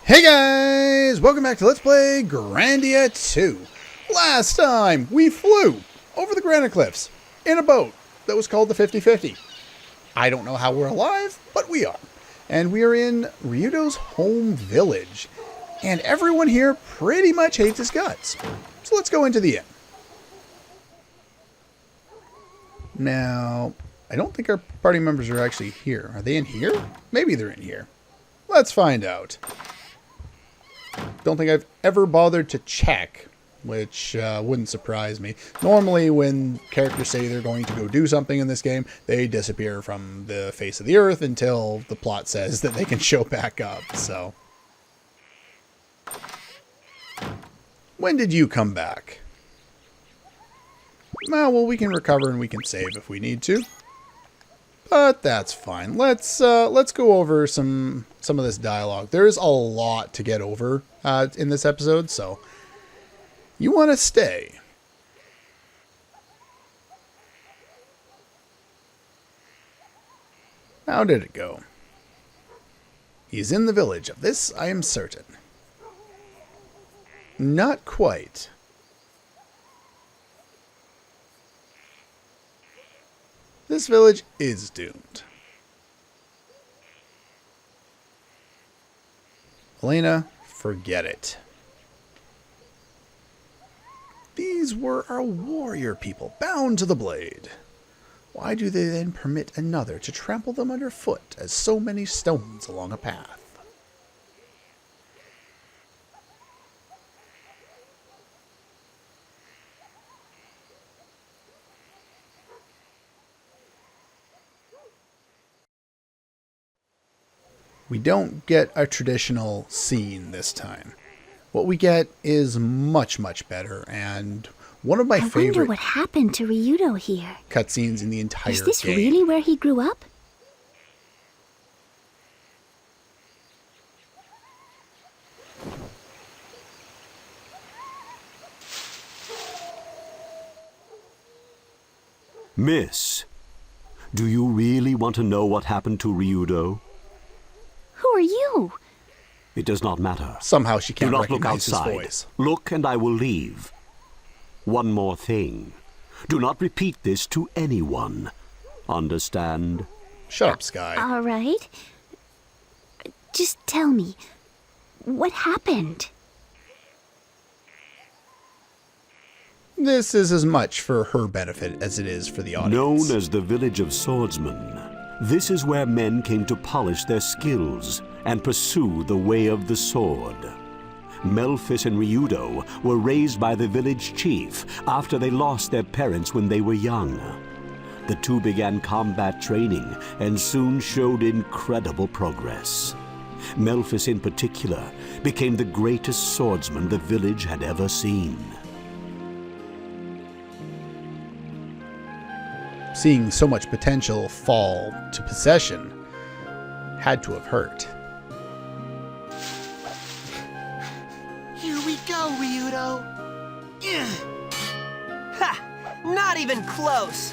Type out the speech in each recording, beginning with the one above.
Hey guys! Welcome back to Let's Play Grandia 2. Last time, we flew over the granite cliffs in a boat that was called the 50-50. I don't know how we're alive, but we are. And we are in Ryudo's home village. And everyone here pretty much hates his guts. So let's go into the inn. Now, I don't think our party members are actually here. Are they in here? Maybe they're in here. Let's find out. Don't think I've ever bothered to check, which wouldn't surprise me. Normally, when characters say they're going to go do something in this game, they disappear from the face of the earth until the plot says that they can show back up, so. When did you come back? Well, we can recover and we can save if we need to. But that's fine. Let's go over some of this dialogue. There's a lot to get over in this episode, so you want to stay. How did it go? He's in the village. Of this I am certain. Not quite. This village is doomed. Elena, forget it. These were our warrior people, bound to the blade. Why do they then permit another to trample them underfoot as so many stones along a path? We don't get a traditional scene this time. What we get is much, much better, and one of my favorite... I wonder what happened to Ryudo here. ...cutscenes in the entire game. Is this really where he grew up? Miss, do you really want to know what happened to Ryudo? Who are you? It does not matter. Somehow she can't Do not look recognize his outside. voice. Look and I will leave. One more thing. Do not repeat this to anyone. Understand? Shut up, Sky. All right. Just tell me, what happened? This is as much for her benefit as it is for the audience. Known as the Village of Swordsmen, this is where men came to polish their skills and pursue the way of the sword. Melphis and Ryudo were raised by the village chief after they lost their parents when they were young. The two began combat training and soon showed incredible progress. Melphis in particular became the greatest swordsman the village had ever seen. Seeing so much potential fall to possession had to have hurt. Here we go, Ryudo. Ha! Not even close.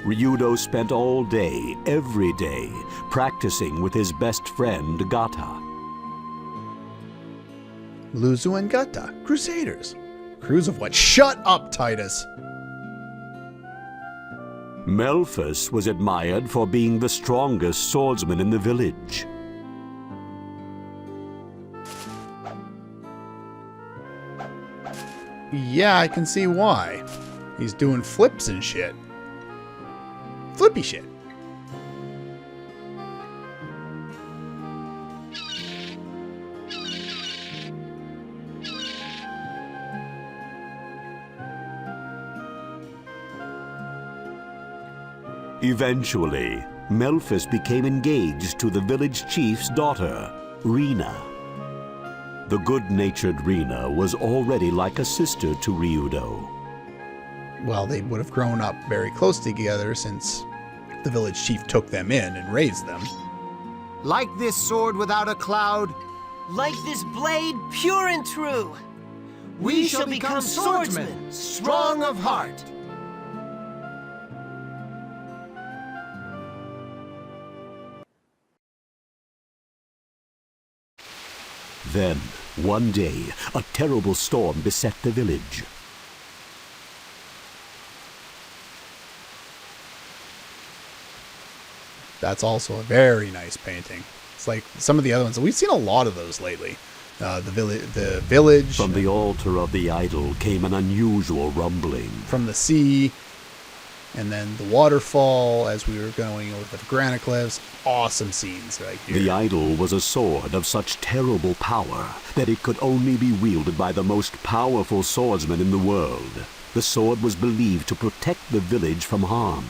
Ryudo spent all day, every day, practicing with his best friend, Gata. Luzu and Gata, Crusaders. Crews of what? Shut up, Titus! Melphis was admired for being the strongest swordsman in the village. Yeah, I can see why. He's doing flips and shit. Flippy shit. Eventually, Melphis became engaged to the village chief's daughter, Rena. The good-natured Rena was already like a sister to Ryudo. Well, they would have grown up very close together since the village chief took them in and raised them. Like this sword without a cloud, Like this blade, pure and true. we shall become swordsmen, strong of heart. Then, one day, a terrible storm beset the village. That's also a very nice painting. It's like some of the other ones. We've seen a lot of those lately. The village. From the altar of the idol came an unusual rumbling. From the sea. And then the waterfall as we were going over the granite cliffs. Awesome scenes right here. The idol was a sword of such terrible power that it could only be wielded by the most powerful swordsman in the world. The sword was believed to protect the village from harm.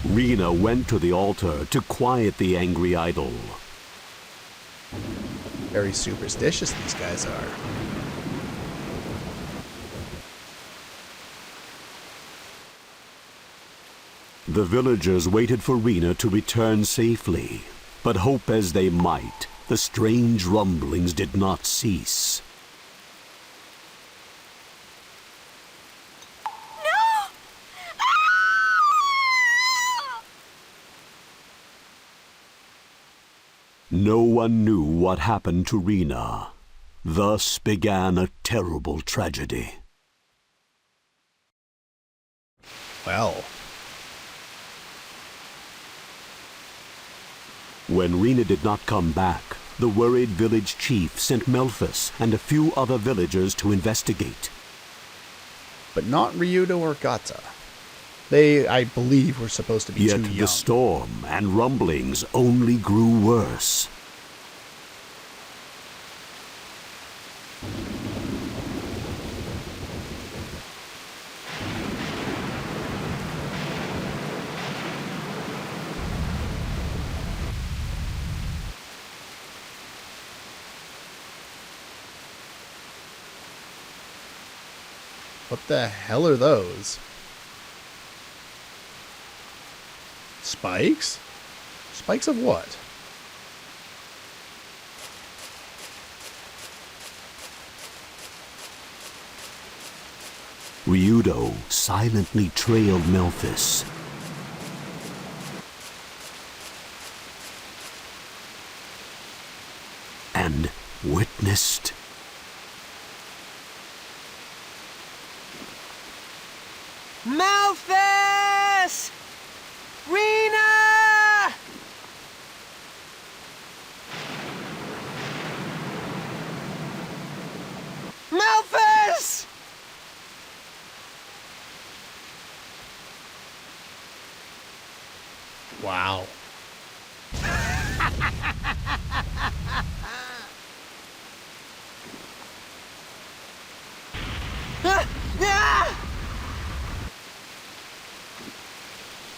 Rina went to the altar to quiet the angry idol. Very superstitious these guys are. The villagers waited for Rina to return safely, but hope as they might, the strange rumblings did not cease. No one knew what happened to Rina. Thus began a terrible tragedy. Well. When Rina did not come back, the worried village chief sent Melphus and a few other villagers to investigate. But not Ryudo or Gata. They, I believe, were supposed to be Yet too young. the storm and rumblings only grew worse. What the hell are those? Spikes? Spikes of what? Ryudo silently trailed Melphus. And witnessed Malphus! Rina! Malphus! Wow.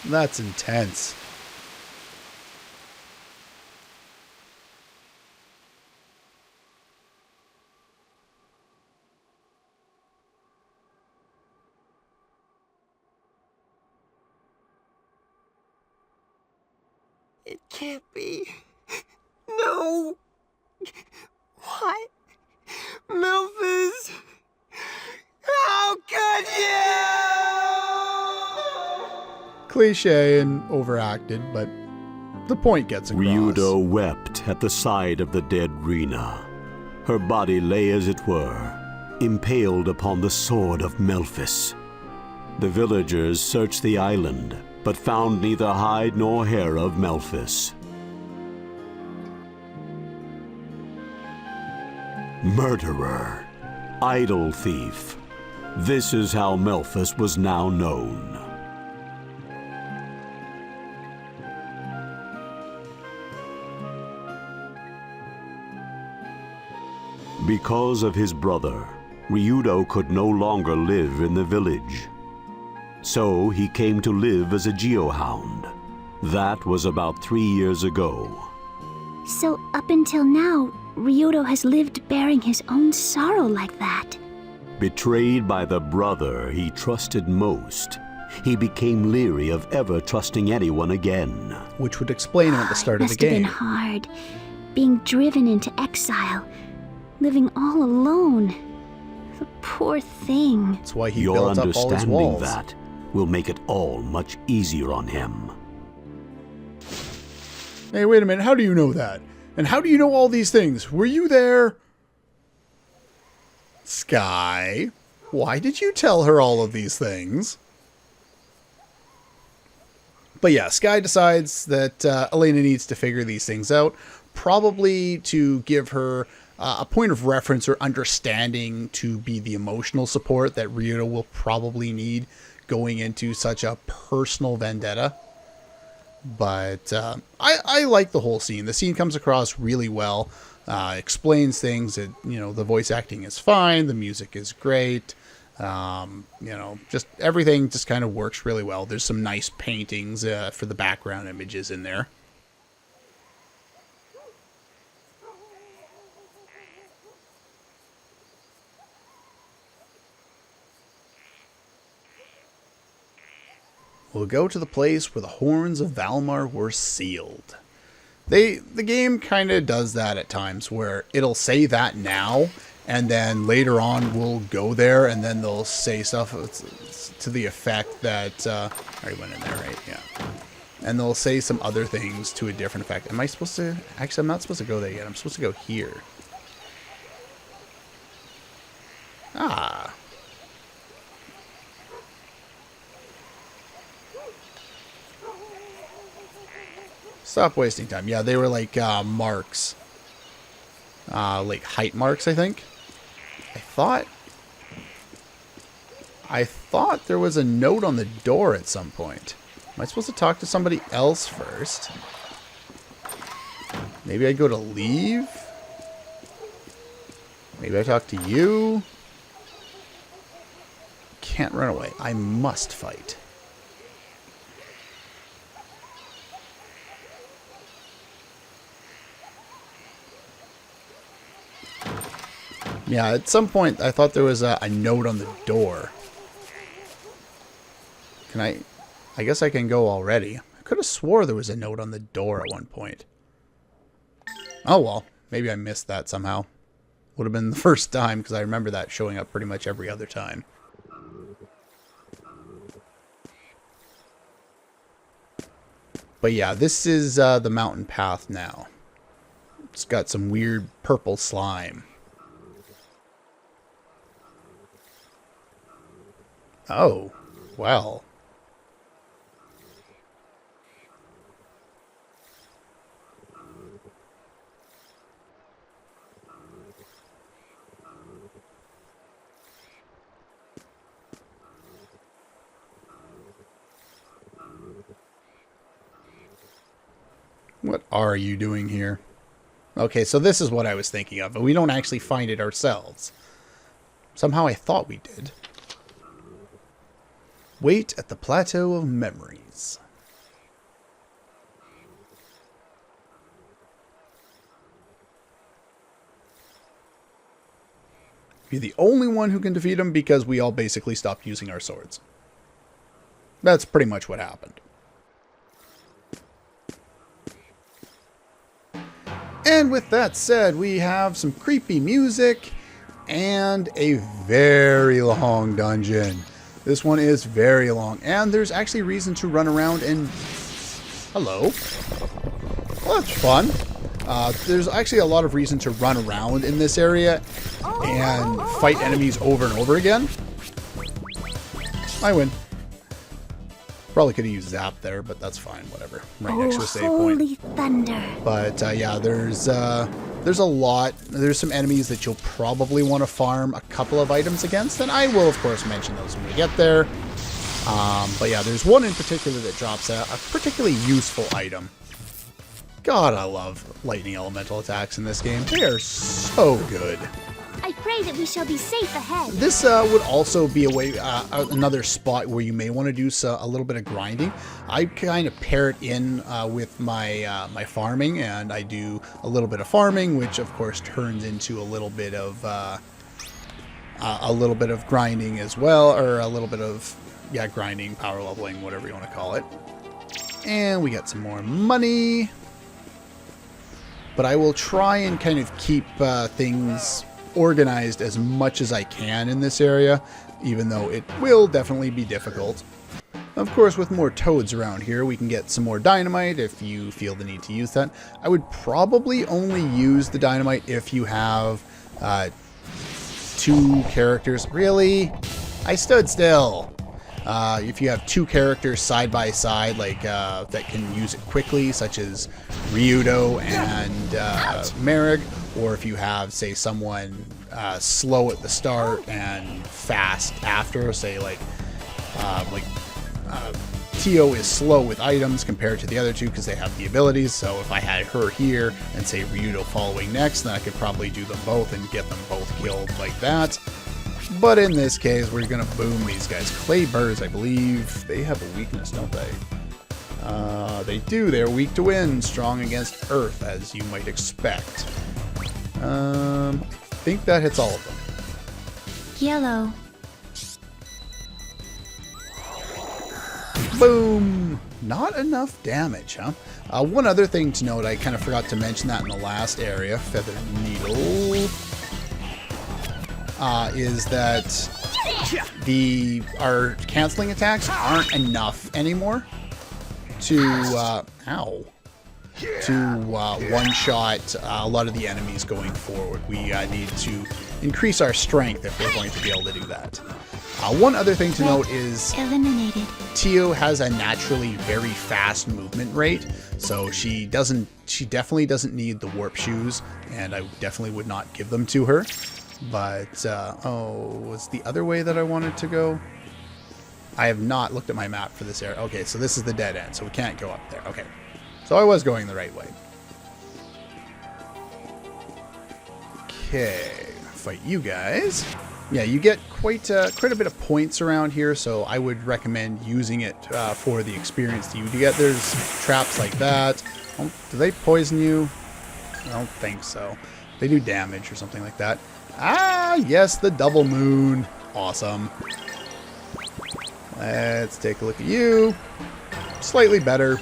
That's intense. It can't be. No. What? Malphus? How could you? Cliche and overacted, but the point gets across. Ryudo wept at the side of the dead Rina. Her body lay, as it were, impaled upon the sword of Melphus. The villagers searched the island, but found neither hide nor hair of Melphus. Murderer, idol thief. This is how Melphus was now known. Because of his brother, Ryudo could no longer live in the village. So he came to live as a geohound. That was about 3 years ago. So up until now, Ryudo has lived bearing his own sorrow like that. Betrayed by the brother he trusted most, he became leery of ever trusting anyone again. Which would explain him at the start of the Must have been game. hard, being driven into exile, living all alone. The poor thing. That's why he Your built up all his understanding walls. that will make it all much easier on him. Hey, wait a minute. How do you know that? And how do you know all these things? Were you there? Sky, why did you tell her all of these things? But yeah, Sky decides that Elena needs to figure these things out, probably to give her a point of reference or understanding to be the emotional support that Ryudo will probably need going into such a personal vendetta. But I like the whole scene. The scene comes across really well, explains things. That, you know, the voice acting is fine, the music is great. You know, just everything just kind of works really well. There's some nice paintings for the background images in there. We'll go to the place where the horns of Valmar were sealed. The game kind of does that at times, where it'll say that now, and then later on we'll go there, and then they'll say stuff to the effect that... I already went in there, right? Yeah. And they'll say some other things to a different effect. Am I supposed to... Actually, I'm not supposed to go there yet. I'm supposed to go here. Ah. Stop wasting time. Yeah, they were like marks. Like height marks, I think. I thought there was a note on the door at some point. Am I supposed to talk to somebody else first? Maybe I go to leave? Maybe I talk to you? Can't run away. I must fight. Yeah, at some point I thought there was a note on the door. Can I guess I can go already. I could have swore there was a note on the door at one point. Oh well, maybe I missed that somehow. Would have been the first time, because I remember that showing up pretty much every other time. But yeah, this is the mountain path now. It's got some weird purple slime. Oh, well. What are you doing here? Okay, so this is what I was thinking of, but we don't actually find it ourselves. Somehow I thought we did. Wait at the Plateau of Memories. You're the only one who can defeat him because we all basically stopped using our swords. That's pretty much what happened. And with that said, we have some creepy music and a very long dungeon. This one is very long, and there's actually reason to run around and... Hello. Well, that's fun. There's actually a lot of reason to run around in this area and fight enemies over and over again. I win. Probably could have used Zap there, but that's fine. Whatever. Right next to a save point. Holy thunder! But yeah, there's a lot. There's some enemies that you'll probably want to farm a couple of items against, and I will of course mention those when we get there. But yeah, there's one in particular that drops a particularly useful item. God, I love lightning elemental attacks in this game. They are so good. I pray that we shall be safe ahead. This would also be a way, another spot where you may want to do a little bit of grinding. I kind of pair it in with my my farming, and I do a little bit of farming, which of course turns into a little bit of grinding as well, or a little bit of grinding, power leveling, whatever you want to call it. And we got some more money, but I will try and kind of keep things organized as much as I can in this area, even though it will definitely be difficult. Of course, with more toads around here, we can get some more dynamite if you feel the need to use that. I would probably only use the dynamite if you have 2 characters. Really? I stood still. If you have 2 characters side by side, like that can use it quickly, such as Ryudo and Merrick, or if you have, say, someone slow at the start and fast after, say, like Tio is slow with items compared to the other 2 because they have the abilities. So if I had her here and say Ryudo following next, then I could probably do them both and get them both killed like that. But in this case, we're going to boom these guys. Clay birds, I believe, they have a weakness, don't they? They do. They're weak to wind, strong against earth, as you might expect. I think that hits all of them. Yellow. Boom! Not enough damage, huh? One other thing to note, I kind of forgot to mention that in the last area, Feather Needle, is that our canceling attacks aren't enough anymore to, one-shot a lot of the enemies going forward. We need to increase our strength if we're going to be able to do that. One other thing to note is Eliminated. Tio has a naturally very fast movement rate, so she definitely doesn't need the warp shoes, and I definitely would not give them to her. But, was the other way that I wanted to go? I have not looked at my map for this area. Okay, so this is the dead end, so we can't go up there. Okay, so I was going the right way. Okay, fight you guys. Yeah, you get quite a bit of points around here, so I would recommend using it for the experience that you get. There's traps like that. Oh, do they poison you? I don't think so. They do damage or something like that. Ah, yes, the double moon. Awesome. Let's take a look at you. Slightly better.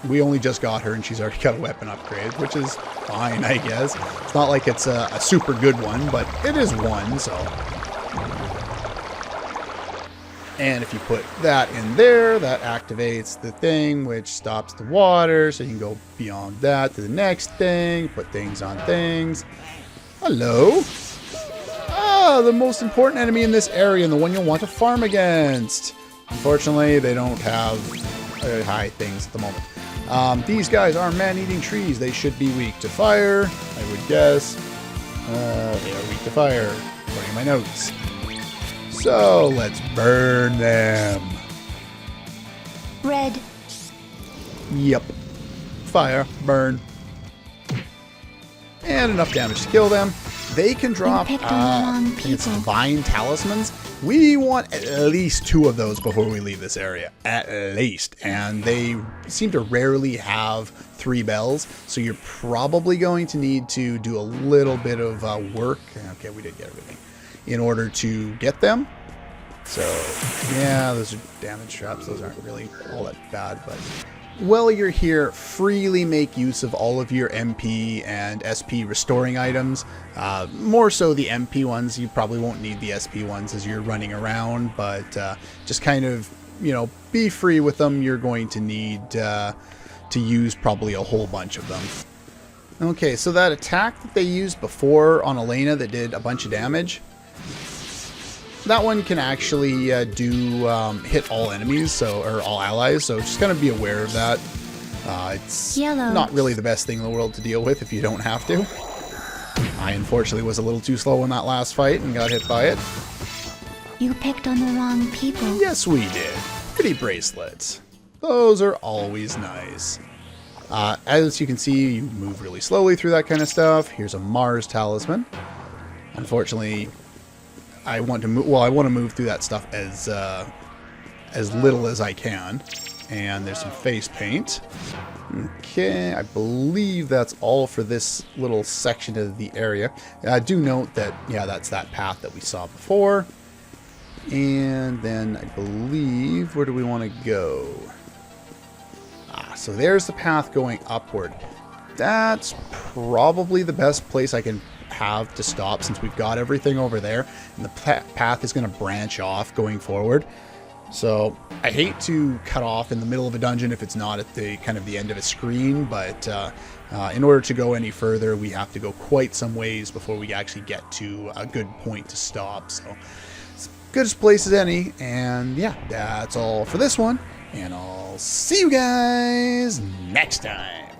We only just got her and she's already got a weapon upgrade, which is fine, I guess. It's not like it's a super good one, but it is one, so. And if you put that in there, that activates the thing, which stops the water, so you can go beyond that to the next thing, put things on things. Hello. Ah, the most important enemy in this area and the one you'll want to farm against. Unfortunately, they don't have very high things at the moment. These guys are man-eating trees. They should be weak to fire, I would guess. They are weak to fire, according to my notes. So, let's burn them. Red. Yep. Fire, burn. And enough damage to kill them. They can drop, picked on the wrong it's people. divine talismans. We want at least 2 of those before we leave this area. At least. And they seem to rarely have 3 bells. So you're probably going to need to do a little bit of work. Okay, we did get everything. In order to get them. So, yeah, those are damage traps. Those aren't really all that bad, but while you're here, freely make use of all of your MP and SP restoring items. More so the MP ones. You probably won't need the SP ones as you're running around, but just kind of, be free with them. You're going to need to use probably a whole bunch of them. Okay, so that attack that they used before on Elena that did a bunch of damage, that one can actually hit all enemies, or all allies, so just kind of be aware of that. It's Yellow. not really the best thing in the world to deal with if you don't have to. I unfortunately was a little too slow in that last fight and got hit by it. You picked on the wrong people. Yes, we did. Pretty bracelets. Those are always nice. As you can see, you move really slowly through that kind of stuff. Here's a Mars talisman. Unfortunately, I want to move. Well, I want to move through that stuff as little as I can. And there's some face paint. Okay, I believe that's all for this little section of the area. Do note that, yeah, that's that path that we saw before. And then I believe, where do we want to go? So there's the path going upward. That's probably the best place I can have to stop since we've got everything over there, and the path is going to branch off going forward. So I hate to cut off in the middle of a dungeon if it's not at the kind of the end of a screen, but in order to go any further, we have to go quite some ways before we actually get to a good point to stop. So it's as good a place as any, and yeah, that's all for this one, and I'll see you guys next time.